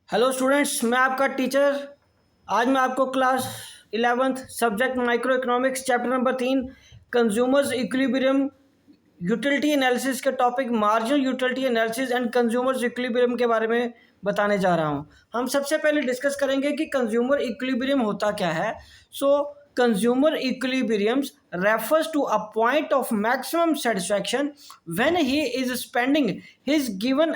Hello students, मैं आपका teacher. आज मैं आपको class 11th subject micro economics chapter number 3 consumer's equilibrium utility analysis के topic marginal utility analysis and consumer's equilibrium के बारे में बताने जा रहा हूँ। हम सबसे पहले डिस्कस करेंगे कि कंज्यूमर इक्विलिब्रियम होता क्या है। Consumer equilibriums refers to a point of maximum satisfaction when he is spending his given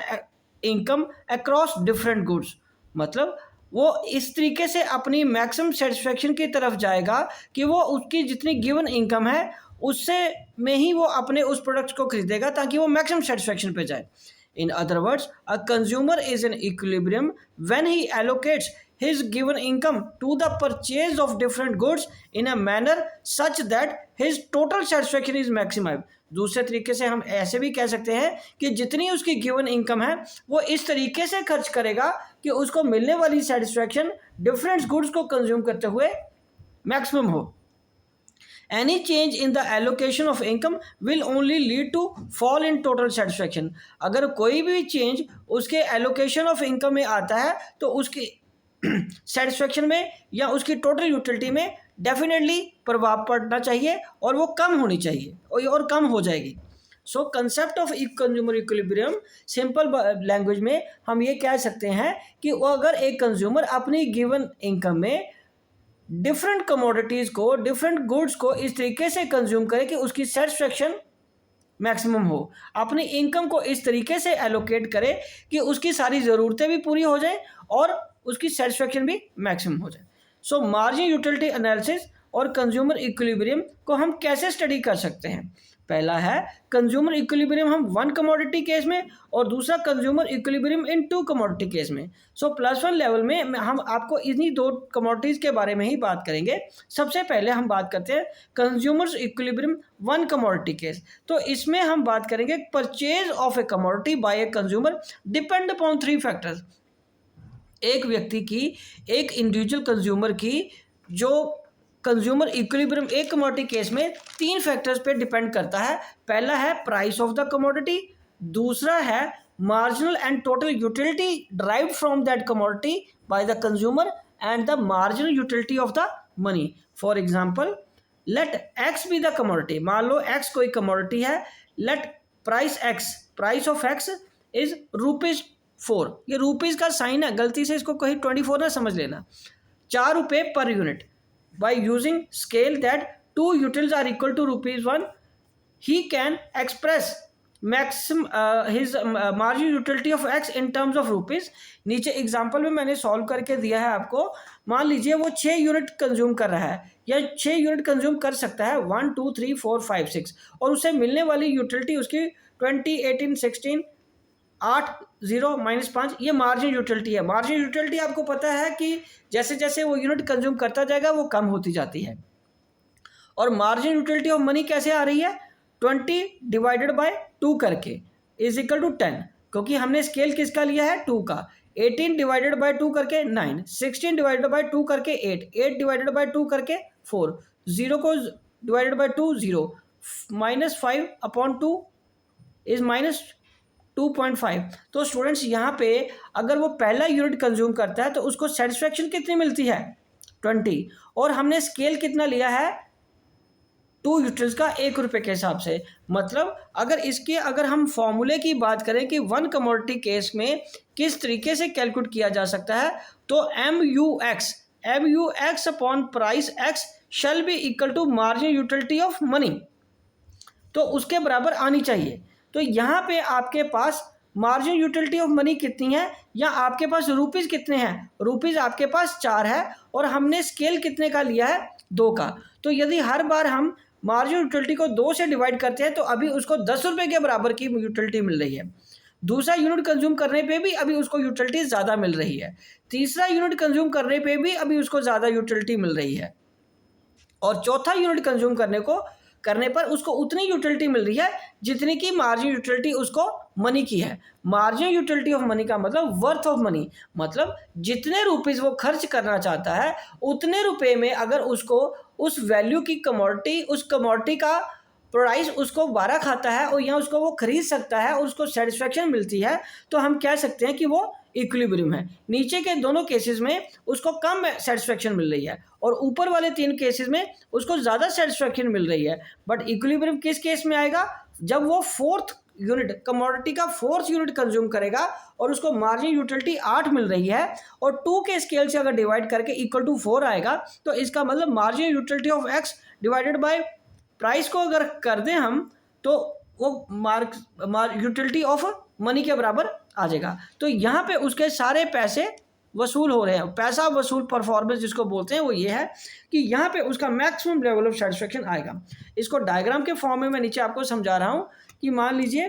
income across different goods। मतलब वो इस तरीके से अपनी मैक्सिमम सेटिस्फेक्शन की तरफ जाएगा कि वो उसकी जितनी गिवन इनकम है उससे में ही वो अपने उस प्रोडक्ट को खरीदेगा ताकि वो मैक्सिमम सेटिस्फेक्शन पे जाए। In other words, a consumer is in equilibrium when he allocates his given income to the purchase of different goods in a manner such that his total satisfaction is maximized। दूसरे तरीके से हम ऐसे भी कह सकते हैं कि जितनी उसकी गिवन इनकम है वो इस तरीके से खर्च करेगा कि उसको मिलने वाली सेटिस्फैक्शन डिफरेंट गुड्स को कंज्यूम करते हुए मैक्सिमम हो। Any change in the allocation of income will only lead to fall in total satisfaction। अगर कोई भी चेंज उसके allocation of income में आता है तो उसकी सेटिस्फेक्शन में या उसकी टोटल यूटिलिटी में डेफिनेटली प्रभाव पड़ना चाहिए और वो कम होनी चाहिए और कम हो जाएगी। सो concept of consumer equilibrium simple language में हम ये कह सकते हैं कि वो अगर एक कंज्यूमर अपनी गिवन इनकम में डिफरेंट कमोडिटीज़ को डिफरेंट गुड्स को इस तरीके से कंज्यूम करे कि उसकी सेटिस्फेक्शन मैक्सिमम हो, अपनी इनकम को इस तरीके से एलोकेट करे कि उसकी सारी ज़रूरतें भी पूरी हो जाए और उसकी सेटिस्फेक्शन भी मैक्सिमम हो जाए। सो मार्जिन यूटिलिटी एनालिसिस और कंज्यूमर इक्विलिब्रियम को हम कैसे स्टडी कर सकते हैं। पहला है कंज्यूमर इक्विलिब्रियम हम वन कमोडिटी केस में और दूसरा consumer equilibrium in two commodity case में। +1 लेवल में हम आपको इन्हीं दो कमोडिटीज़ के बारे में ही बात करेंगे। सबसे पहले हम बात करते हैं consumers equilibrium one commodity case. तो इसमें हम बात करेंगे purchase of a commodity by a consumer depend upon 3 factors. एक व्यक्ति की, एक इंडिविजुअल कंज्यूमर की जो कंज्यूमर इक्विलिब्रियम एक कमोडिटी केस में 3 फैक्टर्स पे डिपेंड करता है। पहला है प्राइस ऑफ द कमोडिटी, दूसरा है marginal and total utility derived from that commodity by the consumer and the marginal utility of the money. For example, let X be the commodity. मान लो X कोई commodity है। Let price of X is ₹4। ये rupees का sign है, गलती से इसको कहीं 24 ना समझ लेना। 4 रुपये पर unit. By using scale that 2 utils are equal to ₹1, he can express maxim his margin utility of X in terms of rupees. नीचे एग्जाम्पल में मैंने सॉल्व करके दिया है आपको। मान लीजिए वो 6 यूनिट कंज्यूम कर रहा है या 6 यूनिट कंज्यूम कर सकता है, 1 2 3 4 5 6, और उससे मिलने वाली यूटिलिटी उसकी 20 18 16 8 0 -5 ये मार्जिन यूटिलिटी है। मार्जिन यूटिलिटी आपको पता है कि जैसे जैसे वो यूनिट कंज्यूम करता जाएगा वो कम होती जाती है। और मार्जिन यूटिलिटी ऑफ मनी कैसे आ रही है? 20 डिवाइडेड बाय 2 करके इज इक्वल टू 10, क्योंकि हमने स्केल किसका लिया है? 2 का। 18 डिवाइडेड बाय 2 करके 9, 16 डिवाइडेड बाय 2 करके 8, 8 डिवाइडेड बाय 2 करके 4, 0 को डिवाइडेड बाय 2 0, -5 अपॉन 2 इज -2.5। तो स्टूडेंट्स यहाँ पे अगर वो पहला यूनिट कंज्यूम करता है तो उसको सेटिस्फेक्शन कितनी मिलती है? 20। और हमने स्केल कितना लिया है? 2 यूटिल्स का ₹1 के हिसाब से। मतलब अगर हम फॉर्मूले की बात करें कि वन कमोडिटी केस में किस तरीके से कैलकुलेट किया जा सकता है, तो MUX upon price X shall be equal to margin utility of money. तो उसके बराबर आनी चाहिए। तो यहाँ पे आपके पास मार्जिन यूटिलिटी ऑफ मनी कितनी है या आपके पास रुपीज़ कितने हैं? रुपीज़ आपके पास 4 है और हमने स्केल कितने का लिया है? 2 का। तो यदि हर बार हम मार्जिन यूटिलिटी को 2 से डिवाइड करते हैं तो अभी उसको ₹10 के बराबर की यूटिलिटी मिल रही है। दूसरा यूनिट कंज्यूम करने पे भी अभी उसको यूटिलिटी ज़्यादा मिल रही है। तीसरा यूनिट कंज्यूम करने पे भी अभी उसको ज़्यादा यूटिलिटी मिल रही है। और चौथा यूनिट कंज्यूम करने पर उसको उतनी यूटिलिटी मिल रही है जितनी की मार्जिन यूटिलिटी उसको मनी की है। मार्जिन यूटिलिटी ऑफ मनी का मतलब वर्थ ऑफ मनी, मतलब जितने रुपीज़ वो खर्च करना चाहता है उतने रुपए में अगर उसको उस वैल्यू की कमोडिटी, उस कमोडिटी का प्राइस उसको 12 खाता है और यहाँ उसको वो खरीद सकता है और उसको सेटिस्फेक्शन मिलती है, तो हम कह सकते हैं कि वो इक्विलिब्रियम है। नीचे के दोनों केसेस में उसको कम सेटिस्फेक्शन मिल रही है और ऊपर वाले 3 केसेस में उसको ज़्यादा सेटिस्फेक्शन मिल रही है। बट इक्विलिब्रियम किस केस में आएगा? जब वो फोर्थ यूनिट, कमोडिटी का फोर्थ यूनिट कंज्यूम करेगा और उसको मार्जिन यूटिलिटी 8 मिल रही है और 2 के स्केल से अगर डिवाइड करके इक्वल टू 4 आएगा, तो इसका मतलब margin utility of X divided by price को अगर कर दें हम, तो वो यूटिलिटी ऑफ मनी के बराबर आ जाएगा। तो यहाँ पे उसके सारे पैसे वसूल हो रहे हैं। पैसा वसूल परफॉर्मेंस जिसको बोलते हैं वो ये है कि यहाँ पे उसका मैक्सिमम लेवल ऑफ सेटिस्फेक्शन आएगा। इसको डायग्राम के फॉर्म में मैं नीचे आपको समझा रहा हूँ कि मान लीजिए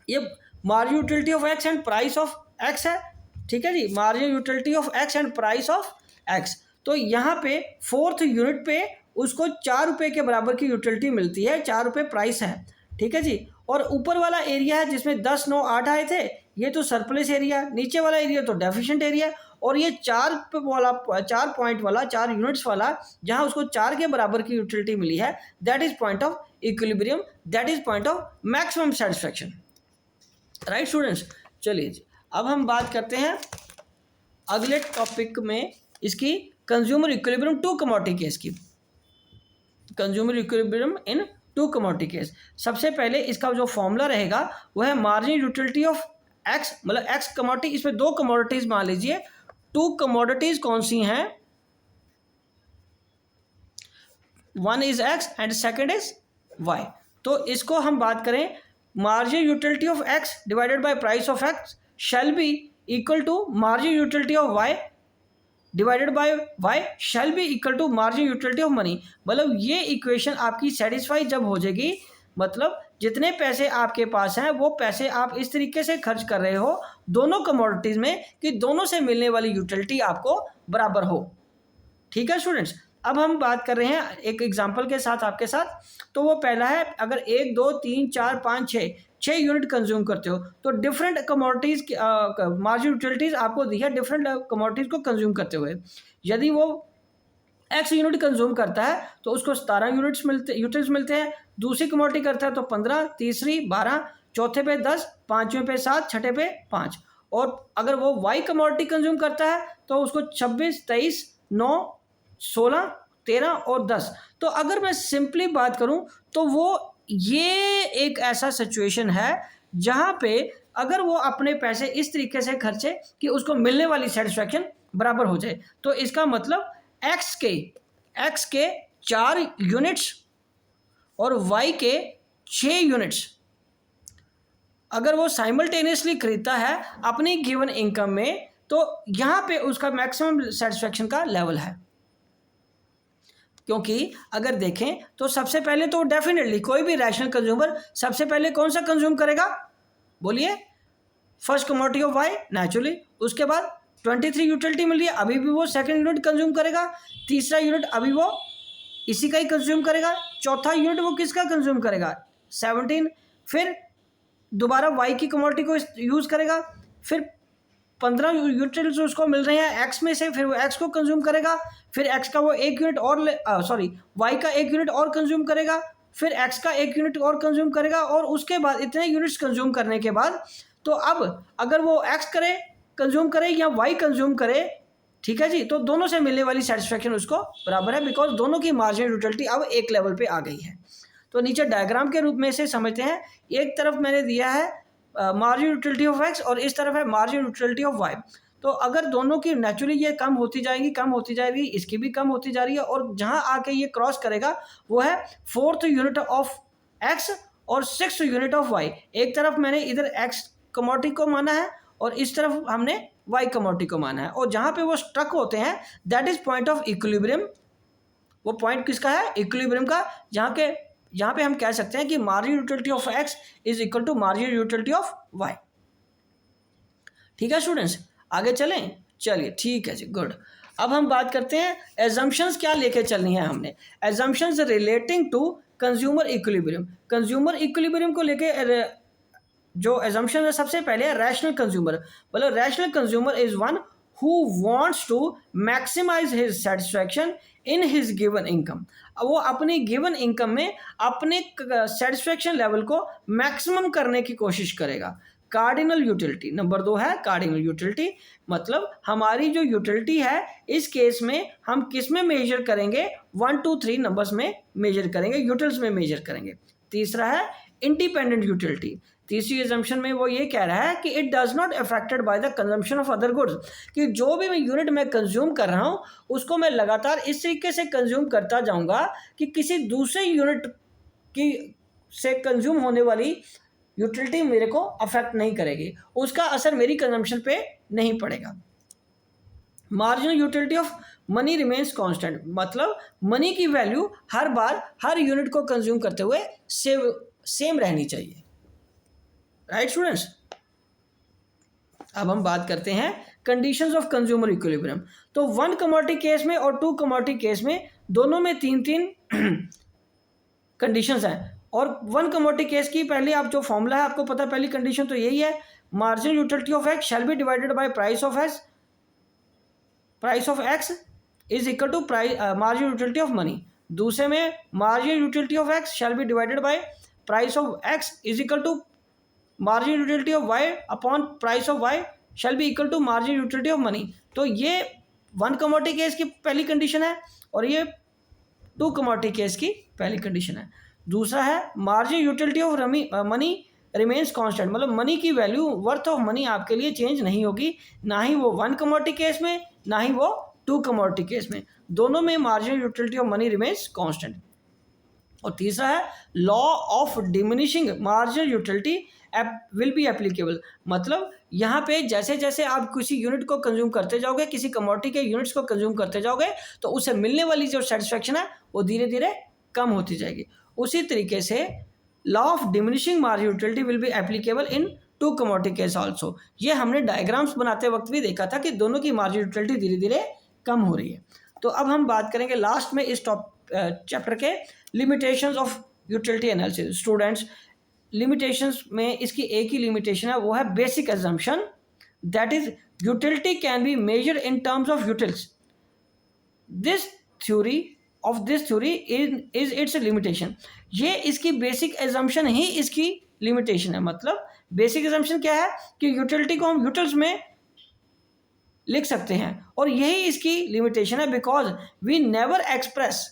ये margin utility of X and price of X है, ठीक है जी, margin utility of X and price of X. तो यहाँ पे फोर्थ यूनिट पे उसको 4 रुपये के बराबर की यूटिलिटी मिलती है, 4 रुपये प्राइस है, ठीक है जी। और ऊपर वाला एरिया है जिसमें 10, 9, 8 आए थे, ये तो सरप्लस एरिया, नीचे वाला एरिया तो डेफिशिएंट एरिया, और ये 4 पॉइंट वाला, 4 यूनिट्स वाला जहाँ उसको 4 के बराबर की यूटिलिटी मिली है, that is point of equilibrium, that is point of maximum satisfaction. Right students, चलिए जी अब हम बात करते हैं अगले टॉपिक में इसकी consumer equilibrium two commodity case की। Consumer equilibrium in two commodity case. सबसे पहले इसका जो फॉर्मूला रहेगा वो है मार्जिन यूटिलिटी ऑफ एक्स, मतलब एक्स कमोडिटी, इसमें 2 कमोडिटीज मान लीजिए, 2 कमोडिटीज कौन सी हैं? One is X and second is Y. तो इसको हम बात करें, margin utility of X divided by price of X shall be equal to margin utility of Y divided by Y shall be equal to margin utility of money. मतलब ये equation आपकी satisfy जब हो जाएगी, मतलब जितने पैसे आपके पास हैं वो पैसे आप इस तरीके से खर्च कर रहे हो दोनों कमोडिटीज़ में कि दोनों से मिलने वाली यूटिलिटी आपको बराबर हो। ठीक है स्टूडेंट्स, अब हम बात कर रहे हैं एक एग्जांपल के साथ आपके साथ। तो वो पहला है, अगर 1, 2, 3, 4, 5, 6 यूनिट कंज्यूम करते हो तो डिफरेंट कमोडिटीज़ मार्जिन यूटिलिटीज़ आपको दी है डिफरेंट कमोडिटीज़ को कंज्यूम करते हुए। यदि वो एक्स यूनिट कंज्यूम करता है तो उसको 17 यूनिट्स मिलते हैं, दूसरी कमोडिटी करता है तो 15, तीसरी 12, चौथे पे 10, पाँचवें पे 7, छठे पे 5। और अगर वो वाई कमोडिटी कंज्यूम करता है तो उसको 26, 23, 9, 16, 13 और 10। तो अगर मैं सिंपली बात करूं तो वो ये एक ऐसा सिचुएशन है जहां पे अगर वो अपने पैसे इस तरीके से खर्चे कि उसको मिलने वाली सेटिस्फेक्शन बराबर हो जाए। तो इसका मतलब एक्स के 4 यूनिट्स और वाई के 6 यूनिट्स अगर वो साइमल्टेनियसली खरीदता है अपनी गिवन इनकम में, तो यहाँ पे उसका मैक्सिमम सेटिस्फेक्शन का लेवल है। क्योंकि अगर देखें तो सबसे पहले तो डेफिनेटली कोई भी रैशनल कंज्यूमर सबसे पहले कौन सा कंज्यूम करेगा? बोलिए, first commodity of Y naturally. उसके बाद 23 यूटिलिटी मिल रही है, अभी भी वो सेकंड यूनिट कंज्यूम करेगा। तीसरा यूनिट अभी वो इसी का ही कंज्यूम करेगा। चौथा यूनिट वो किसका कंज्यूम करेगा? 17। फिर दोबारा वाई की कमोडिटी को यूज़ करेगा। फिर 15 यूनिट्स उसको मिल रहे हैं एक्स में से, फिर वो एक्स को कंज्यूम करेगा। फिर एक्स का वो 1 यूनिट और वाई का 1 यूनिट और कंज्यूम करेगा। फिर एक्स का 1 यूनिट और कंज्यूम करेगा। और उसके बाद इतने यूनिट्स कंज्यूम करने के बाद तो अब अगर वो एक्स कंज्यूम करे या वाई कंज्यूम करे, ठीक है जी, तो दोनों से मिलने वाली सेटिस्फेक्शन उसको बराबर है, बिकॉज दोनों की मार्जिन यूटिलिटी अब एक लेवल पे आ गई है। तो नीचे डायग्राम के रूप में इसे समझते हैं। एक तरफ मैंने दिया है मार्जिन यूटिलिटी ऑफ एक्स और इस तरफ है मार्जिन यूटिलिटी ऑफ वाई। तो अगर दोनों की नेचुरली ये कम होती जाएगी, इसकी भी कम होती जा रही है, और जहाँ आके ये क्रॉस करेगा वो है 4th यूनिट ऑफ एक्स और 6th यूनिट ऑफ वाई। एक तरफ मैंने इधर एक्स कमोडिटी को माना है और इस तरफ हमने वाई कमोडिटी को माना है, और जहाँ पे वो स्ट्रक होते हैं that is point of equilibrium. वो पॉइंट किसका है? इक्विलिब्रियम का, जहाँ पे हम कह सकते हैं कि margin utility of X is equal to margin utility of Y. ठीक है स्टूडेंट्स, आगे चलें? चलिए ठीक है जी, गुड। अब हम बात करते हैं एजम्पशंस क्या लेके चलनी है हमने। Assumptions relating to consumer equilibrium. Consumer equilibrium को लेके जो एजम्पशन है सबसे पहले है रैशनल कंज्यूमर। मतलब rational consumer is one who wants to maximize his satisfaction in his given income, वो अपनी गिवन इनकम में अपने सेटिस्फेक्शन लेवल को मैक्सिमम करने की कोशिश करेगा। कार्डिनल यूटिलिटी नंबर 2 है कार्डिनल यूटिलिटी, मतलब हमारी जो यूटिलिटी है इस केस में हम किस में मेजर करेंगे, 1 2 3 नंबर्स में मेजर करेंगे, यूटिल्स में मेजर करेंगे। तीसरा है इंडिपेंडेंट यूटिलिटी, तीसरी एजम्पशन में वो ये कह रहा है कि it does not affected by the consumption of other goods, कि जो भी मैं यूनिट में कंज्यूम कर रहा हूँ उसको मैं लगातार इस तरीके से कंज्यूम करता जाऊंगा कि किसी दूसरे यूनिट की से कंज्यूम होने वाली यूटिलिटी मेरे को अफेक्ट नहीं करेगी, उसका असर मेरी कंजम्पशन पे नहीं पड़ेगा। Marginal utility of money remains constant, मतलब मनी की वैल्यू हर बार हर यूनिट को कंज्यूम करते हुए सेम रहनी चाहिए। राइट स्टूडेंट्स, अब हम बात करते हैं कंडीशंस ऑफ कंज्यूमर इक्विलिब्रियम। तो 1 कमोडिटी केस में और 2 कमोडिटी केस में दोनों में 3 कंडीशंस हैं। और 1 कमोडिटी केस की पहले आप जो फॉर्मूला है आपको पता है, पहली कंडीशन तो यही है, marginal utility of X shall be divided by price of X is equal to marginal utility of money. दूसरे में marginal utility of X shall be divided by price of X is equal to marginal utility of Y upon price of Y shall be equal to marginal utility of money. तो ये 1 commodity case की पहली condition है और ये 2 commodity case की पहली condition है। दूसरा है marginal utility of money remains constant, मतलब मनी की वैल्यू वर्थ ऑफ मनी आपके लिए चेंज नहीं होगी, ना ही वो 1 कमोडिटी केस में ना ही वो 2 कमोडिटी केस में, दोनों में marginal utility of money remains constant. और तीसरा है law of diminishing marginal utility will be applicable, मतलब यहाँ पे जैसे जैसे आप किसी यूनिट को कंज्यूम करते जाओगे, किसी कमोडिटी के यूनिट्स को कंज्यूम करते जाओगे तो उसे मिलने वाली जो सेटिस्फेक्शन है वो धीरे धीरे कम होती जाएगी। उसी तरीके से law of diminishing marginal utility will be applicable in 2 commodity case also. ये हमने डायग्राम्स बनाते वक्त भी देखा था कि दोनों की मार्जिनल यूटिलिटी धीरे धीरे कम हो रही है। तो अब हम बात करेंगे लास्ट में इस चैप्टर के limitations of utility analysis. Students, limitations में इसकी एक ही लिमिटेशन है, वो है basic assumption, that is utility can be measured in terms of utils. This theory is it's limitation. ये इसकी बेसिक एजम्पशन ही इसकी लिमिटेशन है। मतलब बेसिक एजम्पशन क्या है कि यूटिलिटी को हम यूटिल्स में लिख सकते हैं और यही इसकी लिमिटेशन है, because we never express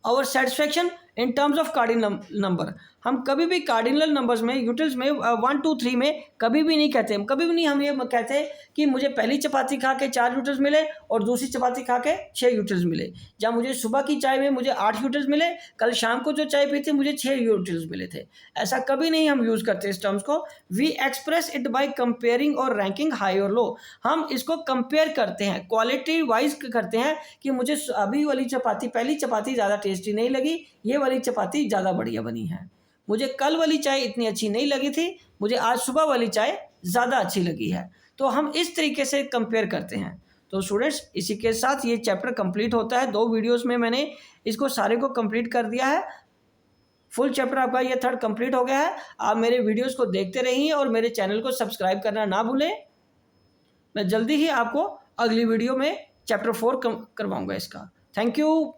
our satisfaction in terms of cardinal number. हम कभी भी कार्डिनल नंबर्स में यूटिल्स में 1 2 3 में कभी भी नहीं कहते, कभी भी नहीं हम ये कहते कि मुझे पहली चपाती खा के 4 यूटिल्स मिले और दूसरी चपाती खा के 6 यूटिल्स मिले, या मुझे सुबह की चाय में मुझे 8 यूटिल्स मिले, कल शाम को जो चाय पी थी मुझे 6 यूटिल्स मिले थे। ऐसा कभी नहीं हम यूज़ करते इस टर्म्स को। We express it by comparing और रैंकिंग हाई और लो। हम इसको कंपेयर करते हैं, क्वालिटी वाइज करते हैं कि मुझे अभी वाली चपाती, पहली चपाती ज़्यादा टेस्टी नहीं लगी, ये वाली चपाती ज़्यादा बढ़िया बनी है। मुझे कल वाली चाय इतनी अच्छी नहीं लगी थी, मुझे आज सुबह वाली चाय ज़्यादा अच्छी लगी है। तो हम इस तरीके से कंपेयर करते हैं। तो स्टूडेंट्स, इसी के साथ ये चैप्टर कंप्लीट होता है। 2 वीडियोस में मैंने इसको सारे को कंप्लीट कर दिया है। फुल चैप्टर आपका ये 3rd कंप्लीट हो गया है। आप मेरे वीडियोस को देखते रहिए और मेरे चैनल को सब्सक्राइब करना ना भूलें। मैं जल्दी ही आपको अगली वीडियो में चैप्टर 4 करवाऊँगा इसका। Thank you.